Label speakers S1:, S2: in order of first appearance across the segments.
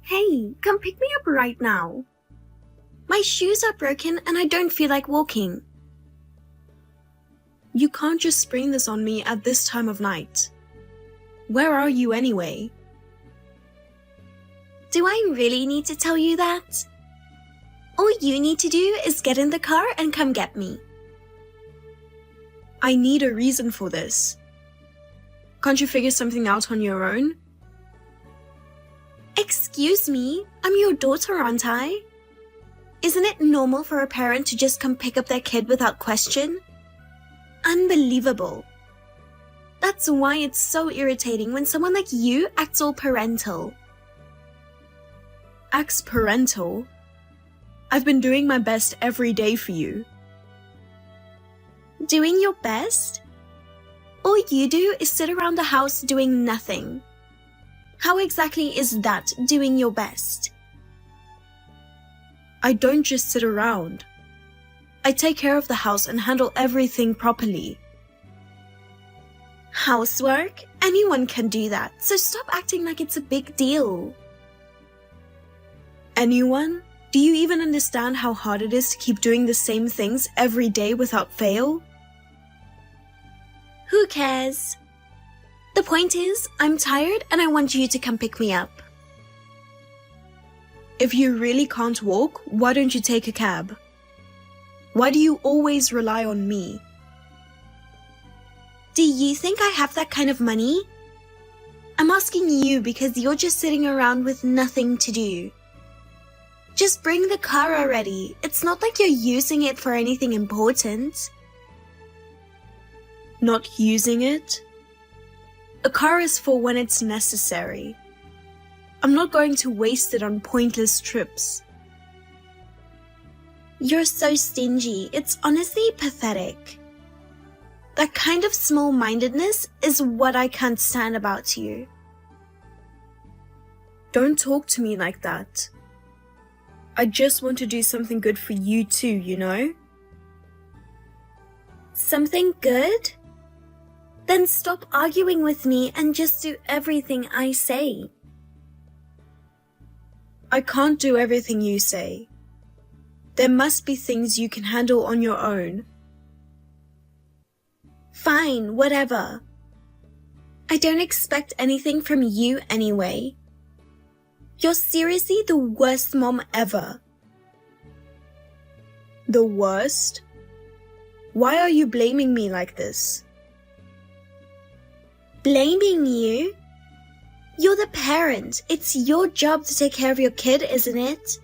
S1: Hey, come pick me up right now. My shoes are broken and I don't feel like walking.
S2: You can't just spring this on me at this time of night. Where are you anyway?
S1: Do I really need to tell you that? All you need to do is get in the car and come get me.
S2: I need a reason for this. Can't you figure something out on your own?
S1: Excuse me, I'm your daughter, aren't I? Isn't it normal for a parent to just come pick up their kid without question? Unbelievable. That's why it's so irritating when someone like you acts all parental.
S2: Acts parental? I've been doing my best every day for you.
S1: Doing your best? All you do is sit around the house doing nothing. How exactly is that doing your best?
S2: I don't just sit around. I take care of the house and handle everything properly.
S1: Housework? Anyone can do that, so stop acting like it's a big deal.
S2: Anyone? Do you even understand how hard it is to keep doing the same things every day without fail?
S1: Who cares? The point is, I'm tired and I want you to come pick me up.
S2: If you really can't walk, why don't you take a cab? Why do you always rely on me?
S1: Do you think I have that kind of money? I'm asking you because you're just sitting around with nothing to do. Just bring the car already. It's not like you're using it for anything important.
S2: Not using it? A car is for when it's necessary. I'm not going to waste it on pointless trips.
S1: You're so stingy. It's honestly pathetic. That kind of small-mindedness is what I can't stand about you.
S2: Don't talk to me like that. I just want to do something good for you too, you know?
S1: Something good? Then stop arguing with me and just do everything I say.
S2: I can't do everything you say. There must be things you can handle on your own.
S1: Fine, whatever. I don't expect anything from you anyway. You're seriously the worst mom ever.
S2: The worst? Why are you blaming me like this?
S1: Blaming you? You're the parent. It's your job to take care of your kid, isn't it?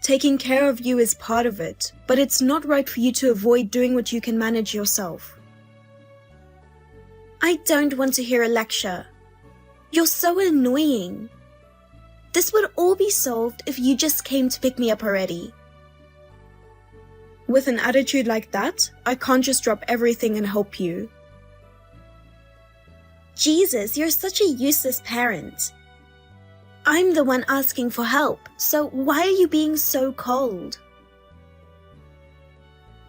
S2: Taking care of you is part of it, but it's not right for you to avoid doing what you can manage yourself.
S1: I don't want to hear a lecture. You're so annoying. This would all be solved if you just came to pick me up already.
S2: With an attitude like that, I can't just drop everything and help you.
S1: Jesus, you're such a useless parent. I'm the one asking for help, so why are you being so cold?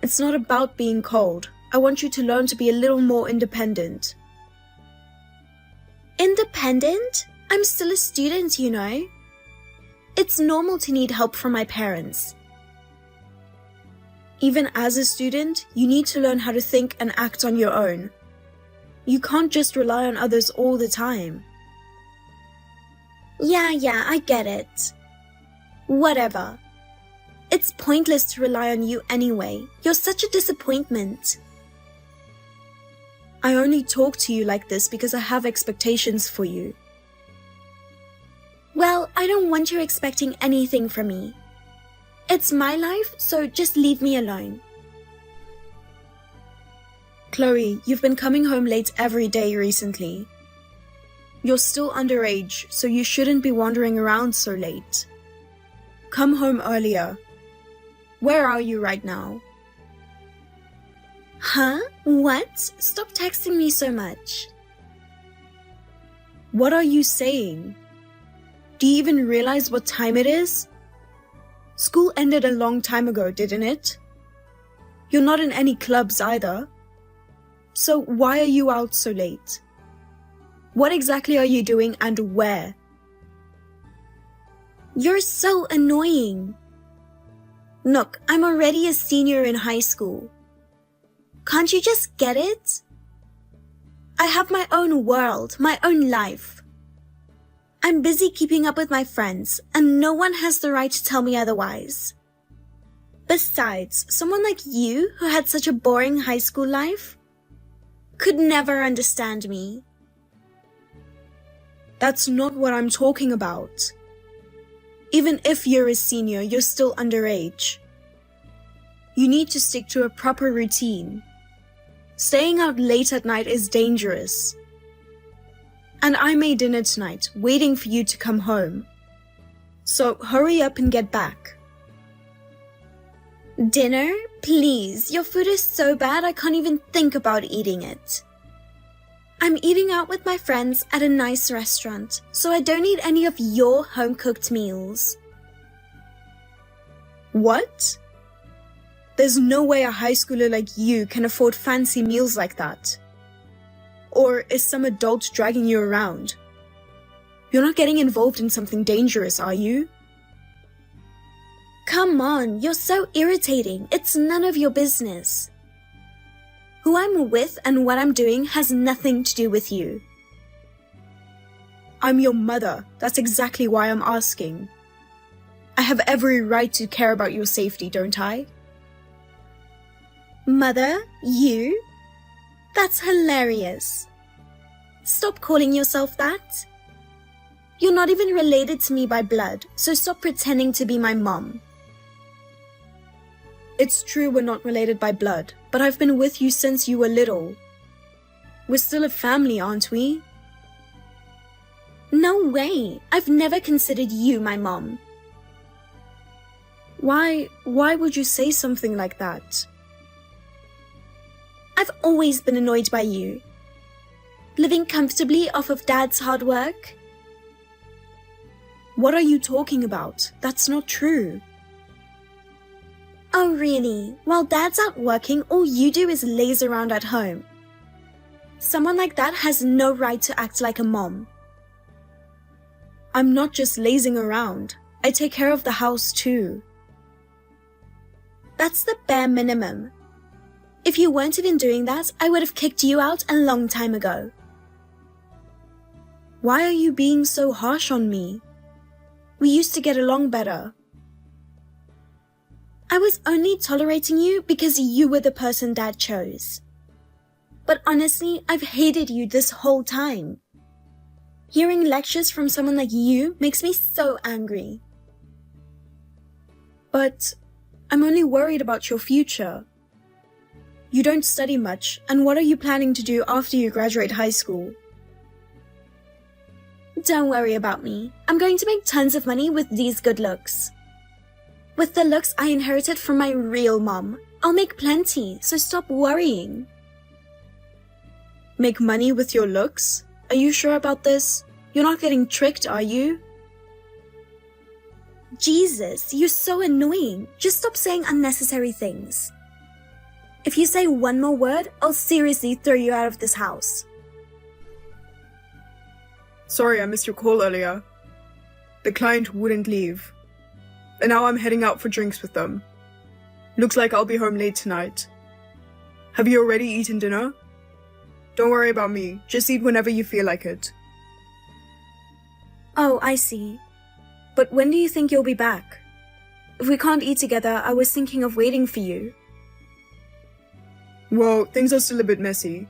S2: It's not about being cold. I want you to learn to be a little more independent.
S1: Independent? I'm still a student, you know. It's normal to need help from my parents.
S2: Even as a student, you need to learn how to think and act on your own. You can't just rely on others all the time.
S1: Yeah, I get it. Whatever. It's pointless to rely on you anyway. You're such a disappointment.
S2: I only talk to you like this because I have expectations for you.
S1: Well, I don't want you expecting anything from me. It's my life, so just leave me alone.
S2: Chloe, you've been coming home late every day recently. You're still underage, so you shouldn't be wandering around so late. Come home earlier. Where are you right now?
S1: Huh? What? Stop texting me so much.
S2: What are you saying? Do you even realize what time it is? School ended a long time ago, didn't it? You're not in any clubs either. So why are you out so late? What exactly are you doing and where?
S1: You're so annoying. Look, I'm already a senior in high school. Can't you just get it? I have my own world, my own life. I'm busy keeping up with my friends, and no one has the right to tell me otherwise. Besides, someone like you, who had such a boring high school life, could never understand me.
S2: That's not what I'm talking about. Even if you're a senior, you're still underage. You need to stick to a proper routine. Staying out late at night is dangerous. And I made dinner tonight, waiting for you to come home. So hurry up and get back.
S1: Dinner? Please, your food is so bad I can't even think about eating it. I'm eating out with my friends at a nice restaurant, so I don't need any of your home-cooked meals.
S2: What? There's no way a high schooler like you can afford fancy meals like that. Or is some adult dragging you around? You're not getting involved in something dangerous, are you?
S1: Come on, you're so irritating. It's none of your business. Who I'm with and what I'm doing has nothing to do with you.
S2: I'm your mother. That's exactly why I'm asking. I have every right to care about your safety, don't I?
S1: Mother? You? That's hilarious. Stop calling yourself that. You're not even related to me by blood, so stop pretending to be my mom.
S2: It's true we're not related by blood, but I've been with you since you were little. We're still a family, aren't we?
S1: No way. I've never considered you my mom.
S2: Why would you say something like that?
S1: I've always been annoyed by you. Living comfortably off of Dad's hard work.
S2: What are you talking about? That's not true.
S1: Oh really? While Dad's out working, all you do is laze around at home. Someone like that has no right to act like a mom.
S2: I'm not just lazing around. I take care of the house too.
S1: That's the bare minimum. If you weren't even doing that, I would have kicked you out a long time ago.
S2: Why are you being so harsh on me? We used to get along better.
S1: I was only tolerating you because you were the person Dad chose. But honestly, I've hated you this whole time. Hearing lectures from someone like you makes me so angry.
S2: But I'm only worried about your future. You don't study much, and what are you planning to do after you graduate high school?
S1: Don't worry about me. I'm going to make tons of money with these good looks. With the looks I inherited from my real mom, I'll make plenty, so stop worrying.
S2: Make money with your looks? Are you sure about this? You're not getting tricked, are you?
S1: Jesus, you're so annoying. Just stop saying unnecessary things. If you say one more word, I'll seriously throw you out of this house.
S3: Sorry, I missed your call earlier. The client wouldn't leave. And now I'm heading out for drinks with them. Looks like I'll be home late tonight. Have you already eaten dinner? Don't worry about me. Just eat whenever you feel like it.
S2: Oh, I see. But when do you think you'll be back? If we can't eat together, I was thinking of waiting for you.
S3: Well, things are still a bit messy.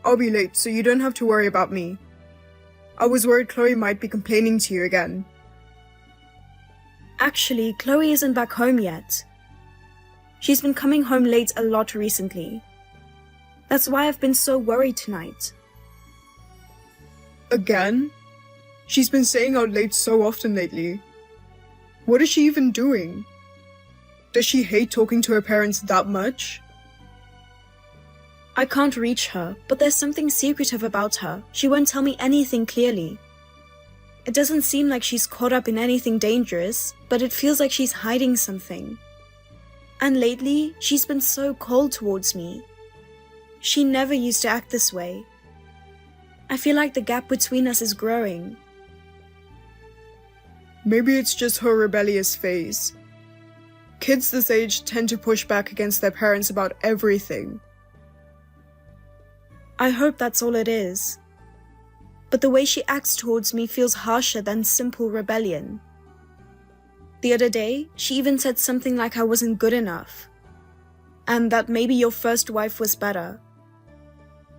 S3: I'll be late, so you don't have to worry about me. I was worried Chloe might be complaining to you again.
S2: Actually, Chloe isn't back home yet. She's been coming home late a lot recently. That's why I've been so worried tonight.
S3: Again? She's been staying out late so often lately. What is she even doing? Does she hate talking to her parents that much?
S2: I can't reach her, but there's something secretive about her. She won't tell me anything clearly. It doesn't seem like she's caught up in anything dangerous, but it feels like she's hiding something. And lately, she's been so cold towards me. She never used to act this way. I feel like the gap between us is growing.
S3: Maybe it's just her rebellious phase. Kids this age tend to push back against their parents about everything.
S2: I hope that's all it is. But the way she acts towards me feels harsher than simple rebellion. The other day, she even said something like I wasn't good enough, and that maybe your first wife was better.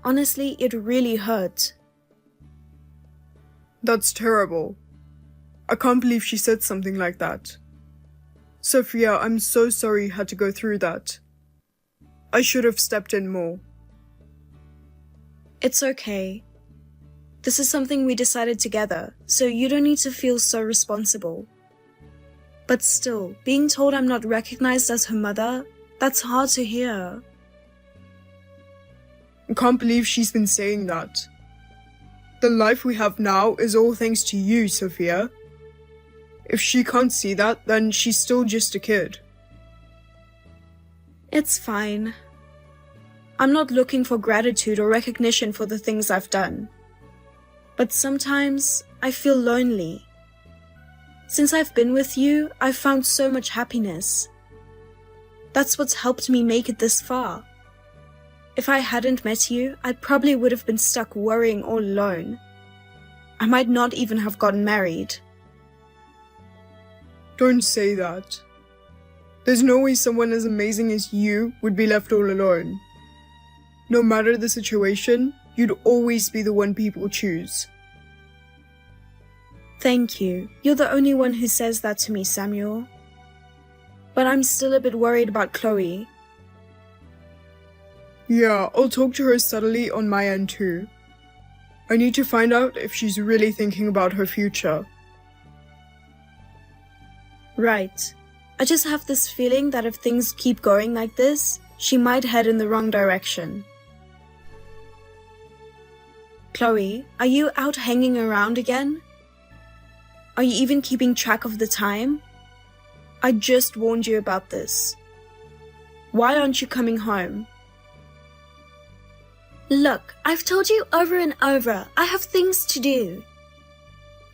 S2: Honestly, it really hurt.
S3: That's terrible. I can't believe she said something like that. Sophia, I'm so sorry you had to go through that. I should have stepped in more.
S2: It's okay. This is something we decided together, so you don't need to feel so responsible. But still, being told I'm not recognized as her mother, that's hard to hear.
S3: I can't believe she's been saying that. The life we have now is all thanks to you, Sophia. If she can't see that, then she's still just a kid.
S2: It's fine. I'm not looking for gratitude or recognition for the things I've done. But sometimes I feel lonely. Since I've been with you, I've found so much happiness. That's what's helped me make it this far. If I hadn't met you, I probably would have been stuck worrying all alone. I might not even have gotten married.
S3: Don't say that. There's no way someone as amazing as you would be left all alone. No matter the situation, you'd always be the one people choose.
S2: Thank you. You're the only one who says that to me, Samuel. But I'm still a bit worried about Chloe.
S3: Yeah, I'll talk to her subtly on my end too. I need to find out if she's really thinking about her future.
S2: Right. I just have this feeling that if things keep going like this, she might head in the wrong direction. Chloe, are you out hanging around again? Are you even keeping track of the time? I just warned you about this. Why aren't you coming home?
S1: Look, I've told you over and over, I have things to do.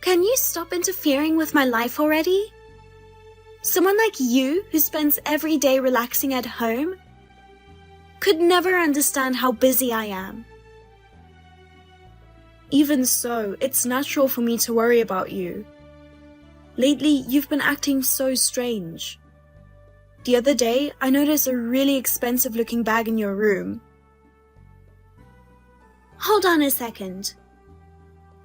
S1: Can you stop interfering with my life already? Someone like you, who spends every day relaxing at home, could never understand how busy I am.
S2: Even so, it's natural for me to worry about you. Lately, you've been acting so strange. The other day, I noticed a really expensive-looking bag in your room.
S1: Hold on a second.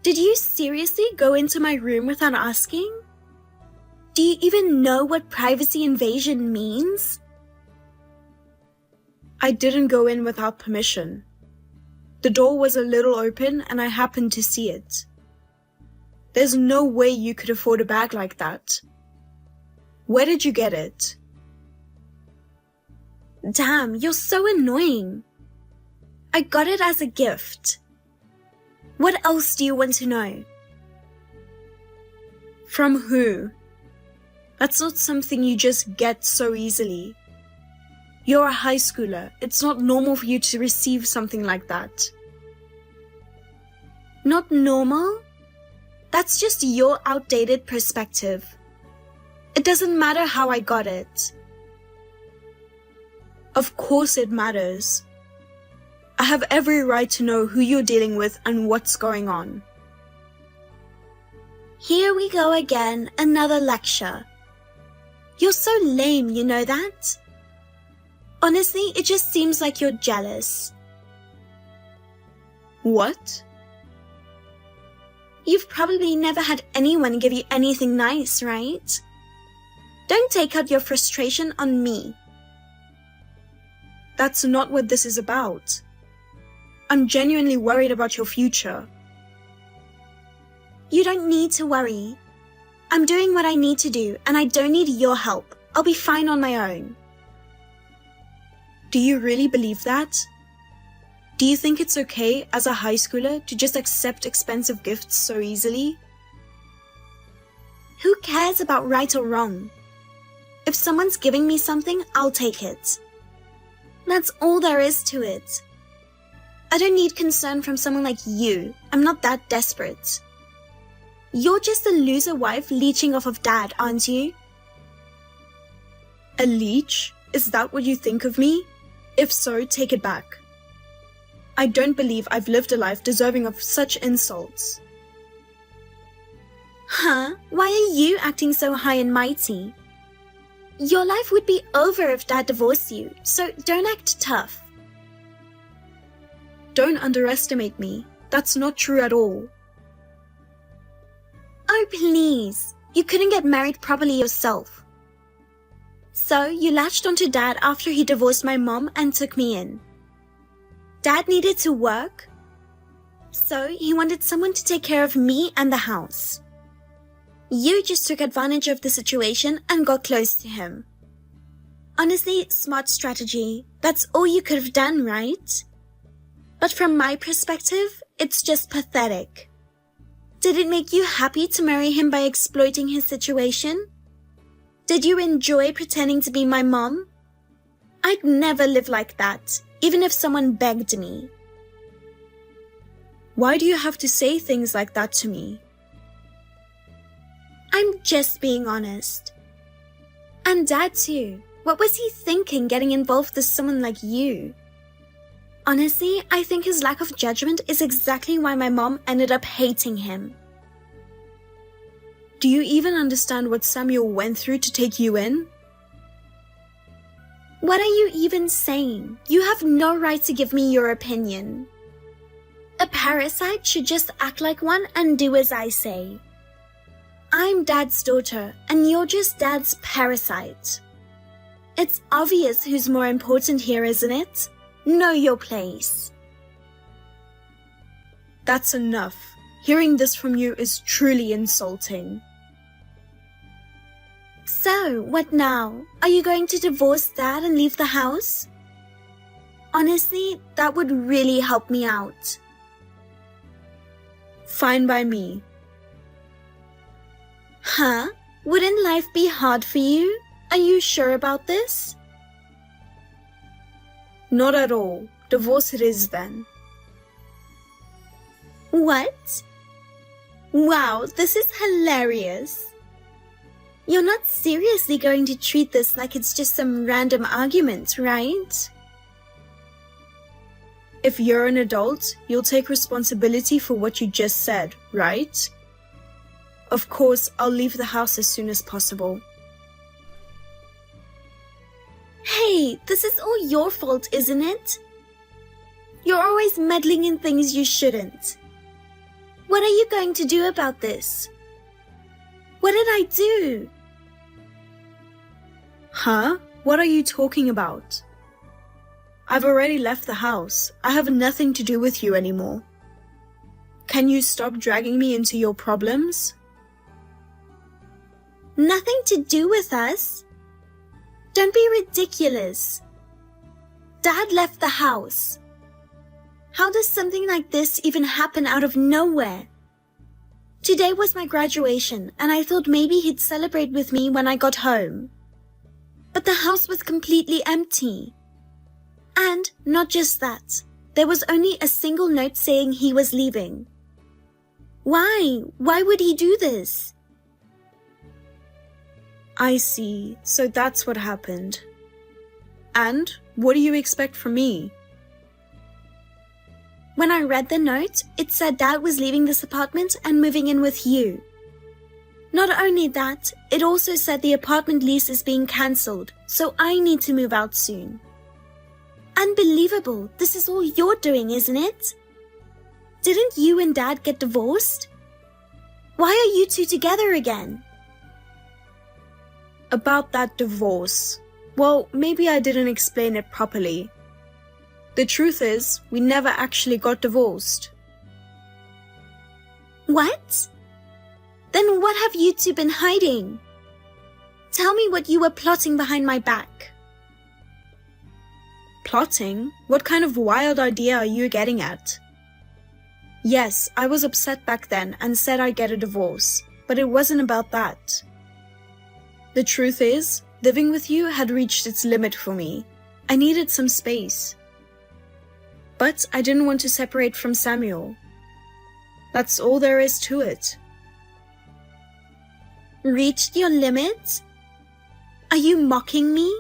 S1: Did you seriously go into my room without asking? Do you even know what privacy invasion means?
S2: I didn't go in without permission. The door was a little open and I happened to see it. There's no way you could afford a bag like that. Where did you get it?
S1: Damn, you're so annoying. I got it as a gift. What else do you want to know?
S2: From who? That's not something you just get so easily. You're a high schooler. It's not normal for you to receive something like that.
S1: Not normal? That's just your outdated perspective. It doesn't matter how I got it.
S2: Of course it matters. I have every right to know who you're dealing with and what's going on.
S1: Here we go again, another lecture. You're so lame, you know that? Honestly, it just seems like you're jealous.
S2: What?
S1: You've probably never had anyone give you anything nice, right? Don't take out your frustration on me.
S2: That's not what this is about. I'm genuinely worried about your future.
S1: You don't need to worry. I'm doing what I need to do, and I don't need your help. I'll be fine on my own.
S2: Do you really believe that? Do you think it's okay as a high schooler to just accept expensive gifts so easily?
S1: Who cares about right or wrong? If someone's giving me something, I'll take it. That's all there is to it. I don't need concern from someone like you. I'm not that desperate. You're just a loser wife leeching off of Dad, aren't you?
S2: A leech? Is that what you think of me? If so, take it back. I don't believe I've lived a life deserving of such insults.
S1: Huh? Why are you acting so high and mighty? Your life would be over if Dad divorced you, so don't act tough.
S2: Don't underestimate me. That's not true at all.
S1: Oh, please. You couldn't get married properly yourself. So you latched onto Dad after he divorced my mom and took me in. Dad needed to work, so he wanted someone to take care of me and the house. You just took advantage of the situation and got close to him. Honestly, smart strategy. That's all you could have done, right? But from my perspective, it's just pathetic. Did it make you happy to marry him by exploiting his situation? Did you enjoy pretending to be my mom? I'd never live like that, even if someone begged me.
S2: Why do you have to say things like that to me?
S1: I'm just being honest. And Dad too. What was he thinking getting involved with someone like you? Honestly, I think his lack of judgment is exactly why my mom ended up hating him.
S2: Do you even understand what Samuel went through to take you in?
S1: What are you even saying? You have no right to give me your opinion. A parasite should just act like one and do as I say. I'm Dad's daughter, and you're just Dad's parasite. It's obvious who's more important here, isn't it? Know your place.
S2: That's enough. Hearing this from you is truly insulting.
S1: So, what now? Are you going to divorce Dad and leave the house? Honestly, that would really help me out.
S2: Fine by me.
S1: Huh? Wouldn't life be hard for you? Are you sure about this?
S2: Not at all. Divorce it is then.
S1: What? Wow, this is hilarious. You're not seriously going to treat this like it's just some random argument, right?
S2: If you're an adult, you'll take responsibility for what you just said, right? Of course, I'll leave the house as soon as possible.
S1: Hey, this is all your fault, isn't it? You're always meddling in things you shouldn't. What are you going to do about this? What did I do?
S2: Huh? What are you talking about? I've already left the house. I have nothing to do with you anymore. Can you stop dragging me into your problems?
S1: Nothing to do with us? Don't be ridiculous. Dad left the house. How does something like this even happen out of nowhere? Today was my graduation, and I thought maybe he'd celebrate with me when I got home. But the house was completely empty. And not just that, there was only a single note saying he was leaving. Why? Why would he do this?
S2: I see. So that's what happened. And what do you expect from me?
S1: When I read the note, it said Dad was leaving this apartment and moving in with you. Not only that, it also said the apartment lease is being cancelled, so I need to move out soon. Unbelievable. This is all you're doing, isn't it? Didn't you and Dad get divorced? Why are you two together again?
S2: About that divorce. Well, maybe I didn't explain it properly. The truth is, we never actually got divorced.
S1: What? Then what have you two been hiding? Tell me what you were plotting behind my back.
S2: Plotting? What kind of wild idea are you getting at? Yes, I was upset back then and said I'd get a divorce, but it wasn't about that. The truth is, living with you had reached its limit for me. I needed some space. But I didn't want to separate from Samuel. That's all there is to it.
S1: Reached your limit? Are you mocking me?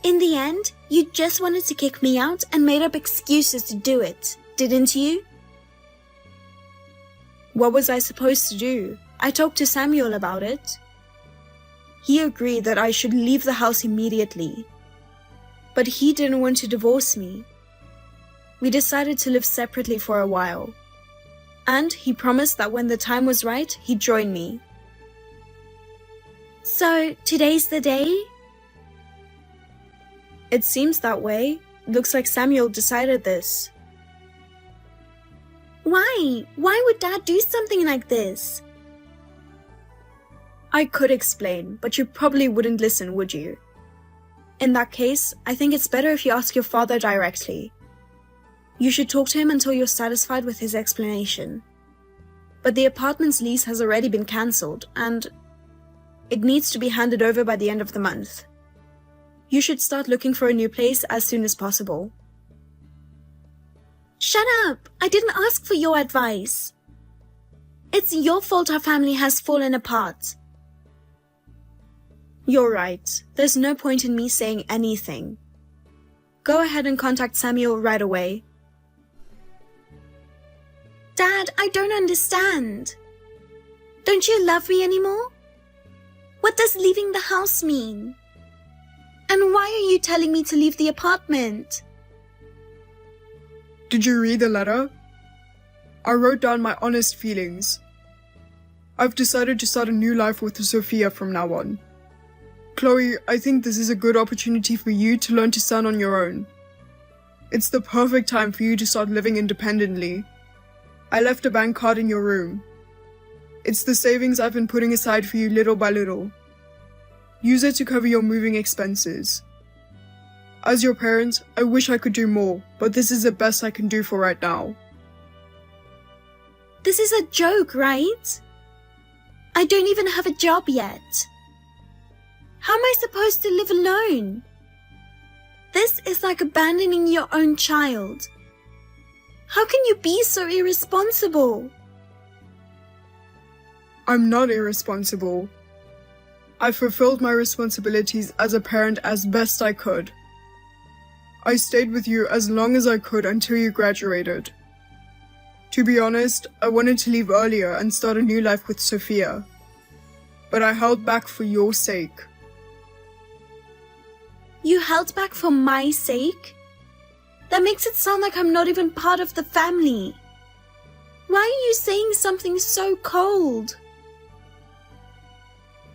S1: In the end, you just wanted to kick me out and made up excuses to do it, didn't you?
S2: What was I supposed to do? I talked to Samuel about it. He agreed that I should leave the house immediately. But he didn't want to divorce me. We decided to live separately for a while. And he promised that when the time was right, he'd join me.
S1: So, today's the day?
S2: It seems that way. Looks like Samuel decided this.
S1: Why? Why would Dad do something like this?
S2: I could explain, but you probably wouldn't listen, would you? In that case, I think it's better if you ask your father directly. You should talk to him until you're satisfied with his explanation. But the apartment's lease has already been cancelled, and it needs to be handed over by the end of the month. You should start looking for a new place as soon as possible.
S1: Shut up! I didn't ask for your advice. It's your fault our family has fallen apart.
S2: You're right. There's no point in me saying anything. Go ahead and contact Samuel right away.
S1: Dad, I don't understand. Don't you love me anymore? What does leaving the house mean? And why are you telling me to leave the apartment?
S3: Did you read the letter? I wrote down my honest feelings. I've decided to start a new life with Sophia from now on. Chloe, I think this is a good opportunity for you to learn to stand on your own. It's the perfect time for you to start living independently. I left a bank card in your room. It's the savings I've been putting aside for you little by little. Use it to cover your moving expenses. As your parent, I wish I could do more, but this is the best I can do for right now.
S1: This is a joke, right? I don't even have a job yet. How am I supposed to live alone? This is like abandoning your own child. How can you be so irresponsible?
S3: I'm not irresponsible. I fulfilled my responsibilities as a parent as best I could. I stayed with you as long as I could until you graduated. To be honest, I wanted to leave earlier and start a new life with Sophia. But I held back for your sake.
S1: You held back for my sake? That makes it sound like I'm not even part of the family. Why are you saying something so cold?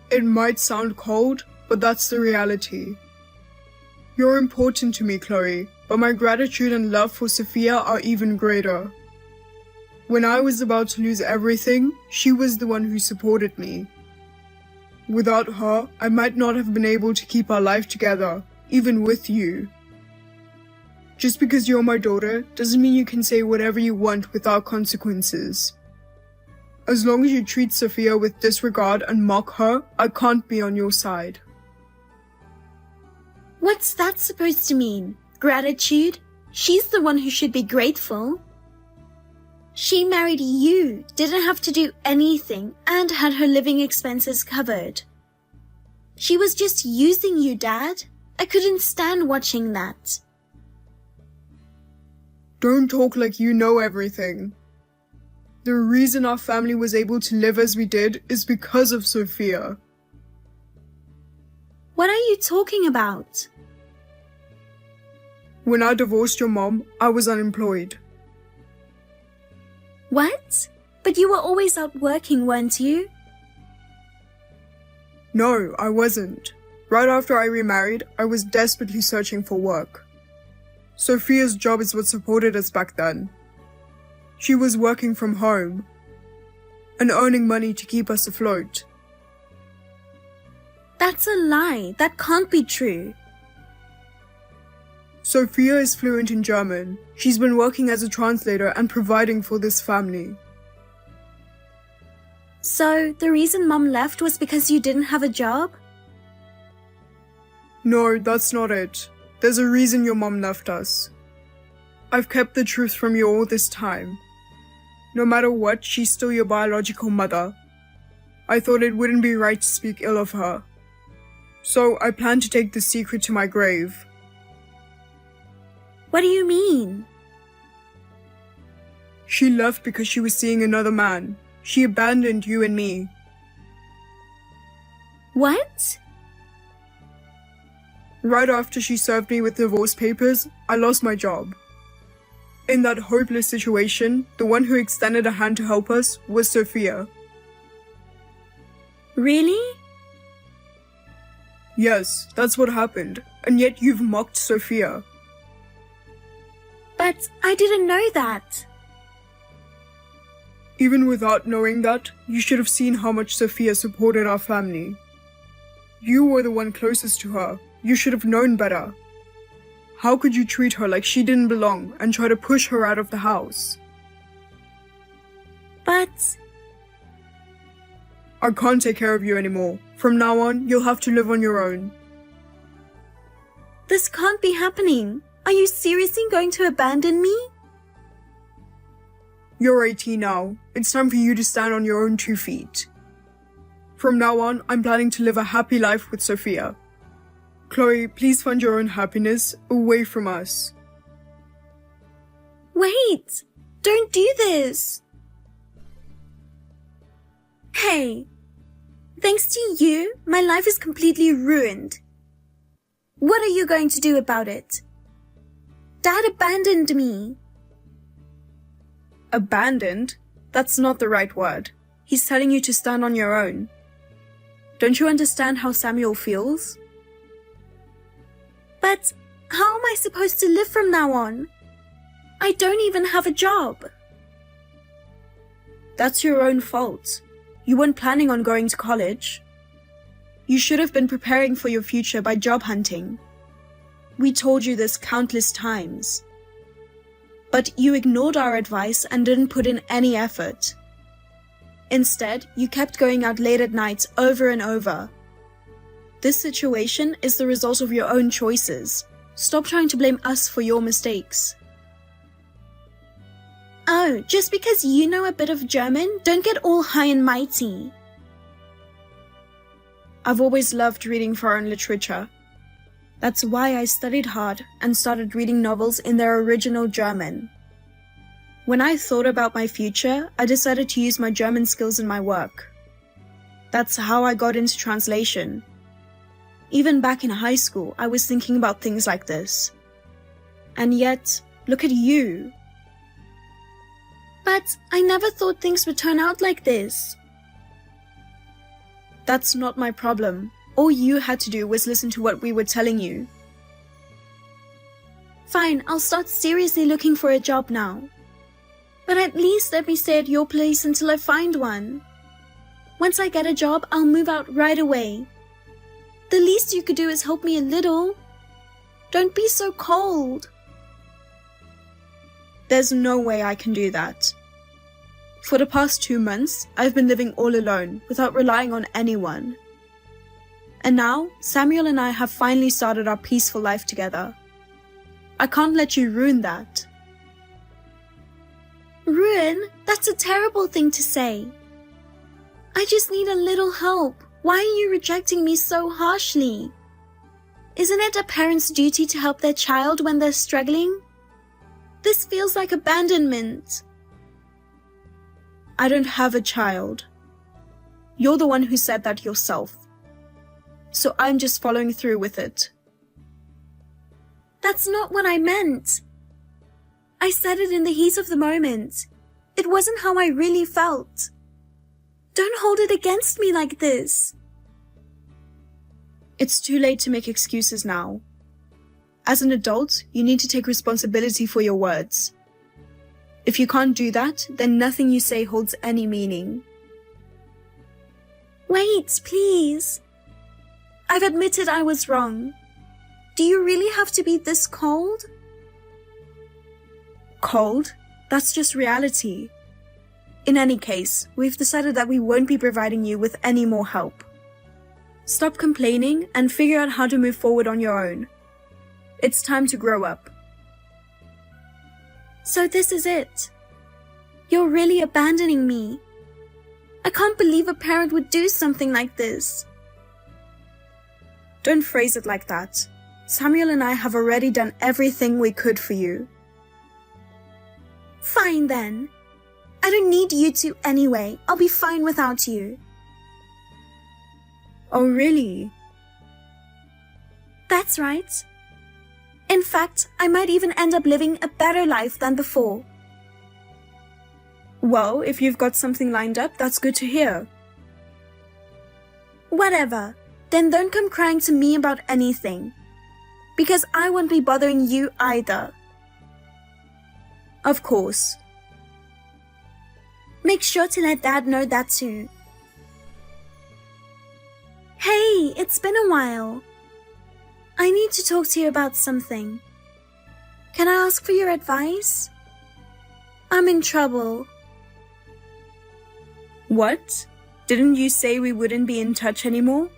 S3: It might sound cold, but that's the reality. You're important to me, Chloe, but my gratitude and love for Sophia are even greater. When I was about to lose everything, she was the one who supported me. Without her, I might not have been able to keep our life together, even with you. Just because you're my daughter doesn't mean you can say whatever you want without consequences. As long as you treat Sophia with disregard and mock her, I can't be on your side.
S1: What's that supposed to mean? Gratitude? She's the one who should be grateful. She married you, didn't have to do anything, and had her living expenses covered. She was just using you, Dad. I couldn't stand watching that.
S3: Don't talk like you know everything. The reason our family was able to live as we did is because of Sophia.
S1: What are you talking about?
S3: When I divorced your mom, I was unemployed.
S1: What? But you were always out working, weren't you?
S3: No, I wasn't. Right after I remarried, I was desperately searching for work. Sophia's job is what supported us back then. She was working from home and earning money to keep us afloat.
S1: That's a lie. That can't be true.
S3: Sophia is fluent in German. She's been working as a translator and providing for this family.
S1: So, the reason Mom left was because you didn't have a job?
S3: No, that's not it. There's a reason your mom left us. I've kept the truth from you all this time. No matter what, she's still your biological mother. I thought it wouldn't be right to speak ill of her. So I plan to take this secret to my grave.
S1: What do you mean?
S3: She left because she was seeing another man. She abandoned you and me.
S1: What?
S3: Right after she served me with divorce papers, I lost my job. In that hopeless situation, the one who extended a hand to help us was Sophia.
S1: Really?
S3: Yes, that's what happened. And yet you've mocked Sophia.
S1: But I didn't know that.
S3: Even without knowing that, you should have seen how much Sophia supported our family. You were the one closest to her. You should have known better. How could you treat her like she didn't belong and try to push her out of the house?
S1: But
S3: I can't take care of you anymore. From now on, you'll have to live on your own.
S1: this can't be happening. Are you seriously going to abandon me?
S3: You're 18 now. It's time for you to stand on your own 2 feet. From now on, I'm planning to live a happy life with Sophia. Chloe, please find your own happiness away from us.
S1: Wait! Don't do this! Hey! Thanks to you, my life is completely ruined. What are you going to do about it? Dad abandoned me.
S2: Abandoned? That's not the right word. He's telling you to stand on your own. Don't you understand how Samuel feels?
S1: But how am I supposed to live from now on? I don't even have a job.
S2: That's your own fault. You weren't planning on going to college. You should have been preparing for your future by job hunting. We told you this countless times. But you ignored our advice and didn't put in any effort. Instead, you kept going out late at night over and over. This situation is the result of your own choices. Stop trying to blame us for your mistakes.
S1: Oh, just because you know a bit of German, don't get all high and mighty.
S2: I've always loved reading foreign literature. That's why I studied hard and started reading novels in their original German. When I thought about my future, I decided to use my German skills in my work. That's how I got into translation. Even back in high school, I was thinking about things like this. And yet, look at you.
S1: But I never thought things would turn out like this.
S2: That's not my problem. All you had to do was listen to what we were telling you.
S1: Fine, I'll start seriously looking for a job now. But at least let me stay at your place until I find one. Once I get a job, I'll move out right away. The least you could do is help me a little. Don't be so cold.
S2: There's no way I can do that. For the past 2 months, I've been living all alone without relying on anyone. And now, Samuel and I have finally started our peaceful life together. I can't let you ruin that.
S1: Ruin? That's a terrible thing to say. I just need a little help. Why are you rejecting me so harshly? Isn't it a parent's duty to help their child when they're struggling? This feels like abandonment.
S2: I don't have a child. You're the one who said that yourself. So I'm just following through with it.
S1: That's not what I meant. I said it in the heat of the moment. It wasn't how I really felt. Don't hold it against me like this.
S2: It's too late to make excuses now. As an adult, you need to take responsibility for your words. If you can't do that, then nothing you say holds any meaning.
S1: Wait, please. I've admitted I was wrong. Do you really have to be this cold?
S2: Cold? That's just reality. In any case, we've decided that we won't be providing you with any more help. Stop complaining and figure out how to move forward on your own. It's time to grow up.
S1: So this is it. You're really abandoning me.
S2: I can't believe a parent would do something like this. Don't phrase it like that. Samuel and I have already done everything we could for you.
S1: Fine then. I don't need you to anyway. I'll be fine without you.
S2: Oh, really?
S1: That's right. In fact, I might even end up living a better life than before.
S2: Well, if you've got something lined up, that's good to hear.
S1: Whatever. Then don't come crying to me about anything. Because I won't be bothering you either.
S2: Of course.
S1: Make sure to let Dad know that too. Hey, it's been a while. I need to talk to you about something. Can I ask for your advice? I'm in trouble.
S2: What? Didn't you say we wouldn't be in touch anymore?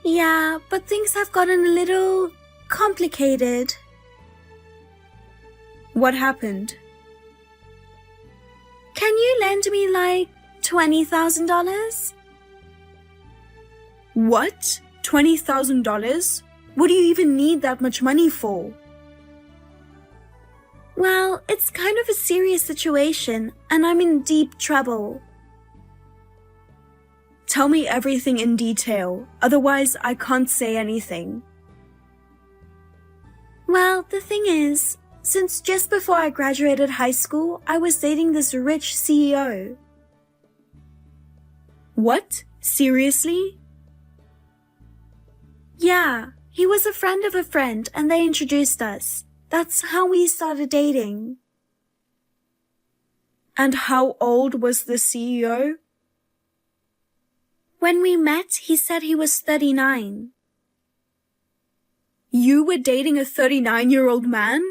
S1: Yeah, but things have gotten a little complicated.
S2: What happened?
S1: Can you lend me like $20,000?
S2: What? $20,000? What do you even need that much money for?
S1: Well, it's kind of a serious situation, and I'm in deep trouble.
S2: Tell me everything in detail, otherwise I can't say anything.
S1: Well, the thing is, since just before I graduated high school, I was dating this rich CEO.
S2: What? Seriously?
S1: Yeah, he was a friend of a friend and they introduced us. That's how we started dating.
S2: And how old was the CEO?
S1: When we met, he said he was 39.
S2: You were dating a 39-year-old man?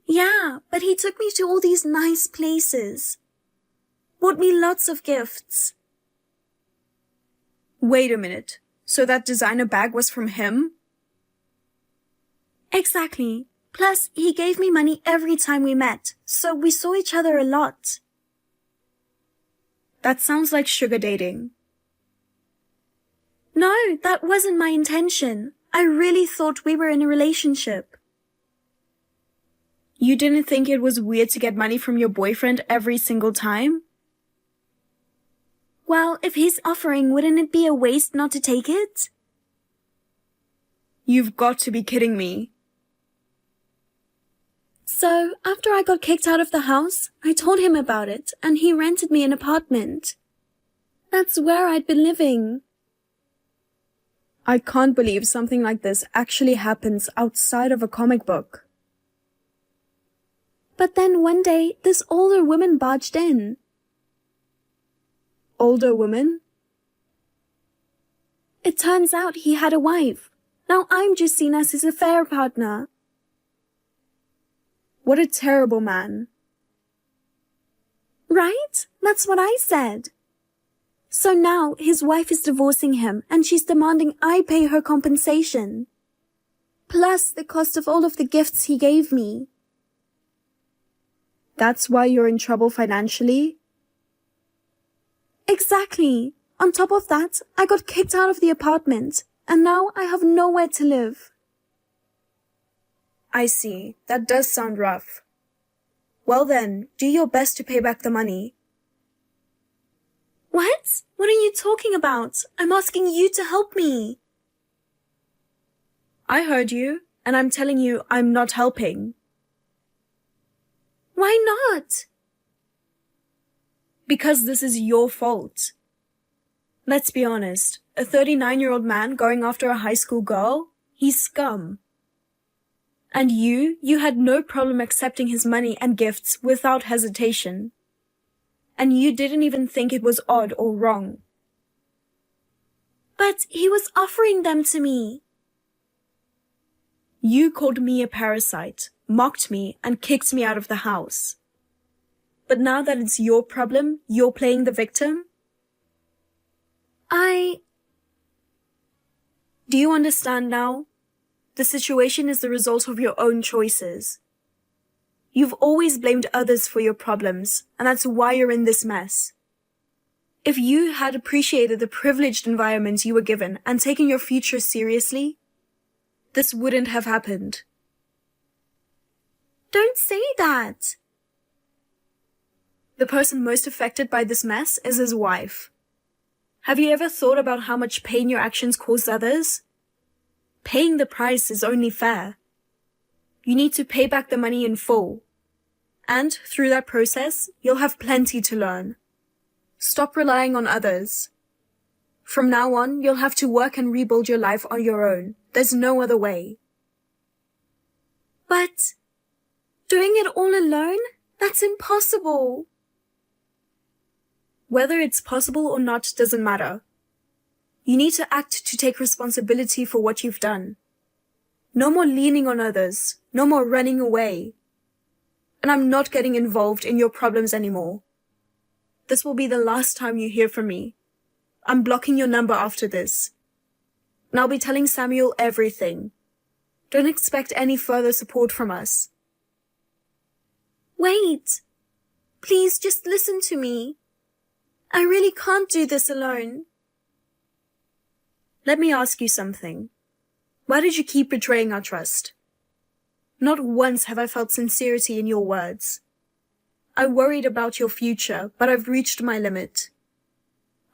S1: Yeah, but he took me to all these nice places. Bought me lots of gifts.
S2: Wait a minute. So that designer bag was from him?
S1: Exactly. Plus, he gave me money every time we met, so we saw each other a lot.
S2: That sounds like sugar dating.
S1: No, that wasn't my intention. I really thought we were in a relationship.
S2: You didn't think it was weird to get money from your boyfriend every single time?
S1: Well, if he's offering, wouldn't it be a waste not to take it?
S2: You've got to be kidding me.
S1: So, after I got kicked out of the house, I told him about it, and he rented me an apartment. That's where I'd been living.
S2: I can't believe something like this actually happens outside of a comic book.
S1: But then one day, this older woman barged in.
S2: Older woman?
S1: It turns out he had a wife. Now I'm just seen as his affair partner.
S2: What a terrible man.
S1: Right? That's what I said. So now his wife is divorcing him and she's demanding I pay her compensation. Plus the cost of all of the gifts he gave me.
S2: That's why you're in trouble financially?
S1: Exactly. On top of that, I got kicked out of the apartment and now I have nowhere to live.
S2: I see. That does sound rough. Well then, do your best to pay back the money.
S1: What? What are you talking about? I'm asking you to help me.
S2: I heard you, and I'm telling you I'm not helping.
S1: Why not?
S2: Because this is your fault. Let's be honest, a 39-year-old man going after a high school girl? He's scum. And you had no problem accepting his money and gifts without hesitation. And you didn't even think it was odd or wrong.
S1: But he was offering them to me.
S2: You called me a parasite, mocked me, and kicked me out of the house. But now that it's your problem, you're playing the victim? Do you understand now? The situation is the result of your own choices. You've always blamed others for your problems, and that's why you're in this mess. If you had appreciated the privileged environment you were given and taken your future seriously, this wouldn't have happened.
S1: Don't say that.
S2: The person most affected by this mess is his wife. Have you ever thought about how much pain your actions caused others? Paying the price is only fair. You need to pay back the money in full. And through that process, you'll have plenty to learn. Stop relying on others. From now on, you'll have to work and rebuild your life on your own. There's no other way.
S1: But doing it all alone? That's impossible.
S2: Whether it's possible or not doesn't matter. You need to act to take responsibility for what you've done. No more leaning on others. No more running away. And I'm not getting involved in your problems anymore. This will be the last time you hear from me. I'm blocking your number after this. And I'll be telling Samuel everything. Don't expect any further support from us.
S1: Wait. Please just listen to me. I really can't do this alone.
S2: Let me ask you something. Why did you keep betraying our trust? Not once have I felt sincerity in your words. I worried about your future, but I've reached my limit.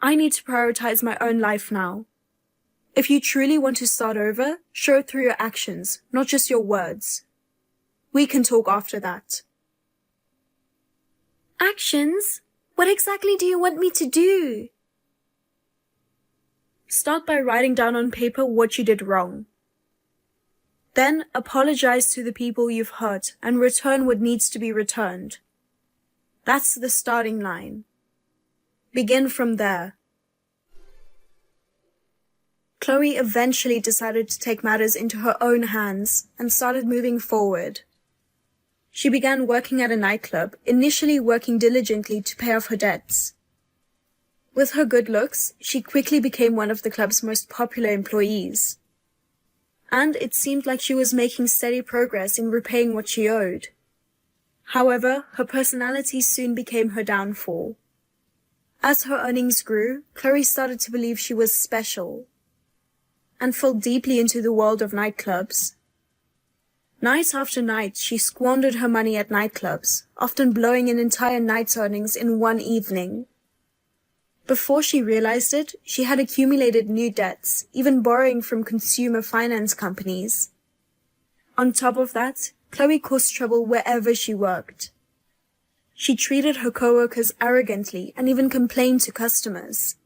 S2: I need to prioritize my own life now. If you truly want to start over, show it through your actions, not just your words. We can talk after that.
S1: Actions? What exactly do you want me to do?
S2: Start by writing down on paper what you did wrong. Then apologize to the people you've hurt and return what needs to be returned. That's the starting line. Begin from there. Chloe eventually decided to take matters into her own hands and started moving forward. She began working at a nightclub, initially working diligently to pay off her debts. With her good looks, she quickly became one of the club's most popular employees. And it seemed like she was making steady progress in repaying what she owed. However, her personality soon became her downfall. As her earnings grew, Chloe started to believe she was special and fell deeply into the world of nightclubs. Night after night, she squandered her money at nightclubs, often blowing an entire night's earnings in one evening. Before she realized it, she had accumulated new debts, even borrowing from consumer finance companies. On top of that, Chloe caused trouble wherever she worked. She treated her coworkers arrogantly and even complained to customers.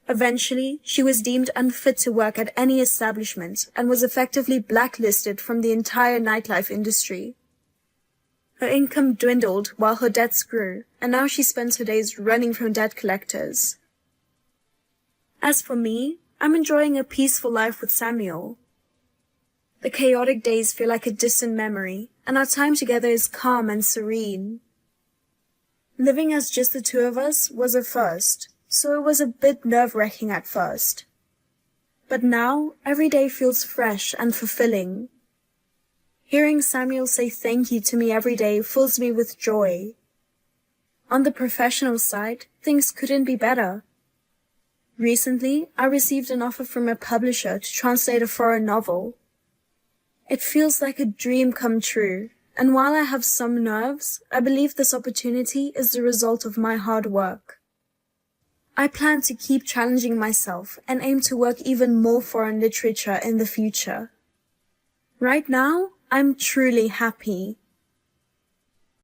S2: Eventually, she was deemed unfit to work at any establishment and was effectively blacklisted from the entire nightlife industry. Her income dwindled while her debts grew, and now she spends her days running from debt collectors. As for me, I'm enjoying a peaceful life with Samuel. The chaotic days feel like a distant memory, and our time together is calm and serene. Living as just the two of us was a first, so it was a bit nerve-wracking at first. But now, every day feels fresh and fulfilling. Hearing Samuel say thank you to me every day fills me with joy. On the professional side, things couldn't be better. Recently, I received an offer from a publisher to translate a foreign novel. It feels like a dream come true, and while I have some nerves, I believe this opportunity is the result of my hard work. I plan to keep challenging myself and aim to work even more foreign literature in the future. Right now, I'm truly happy.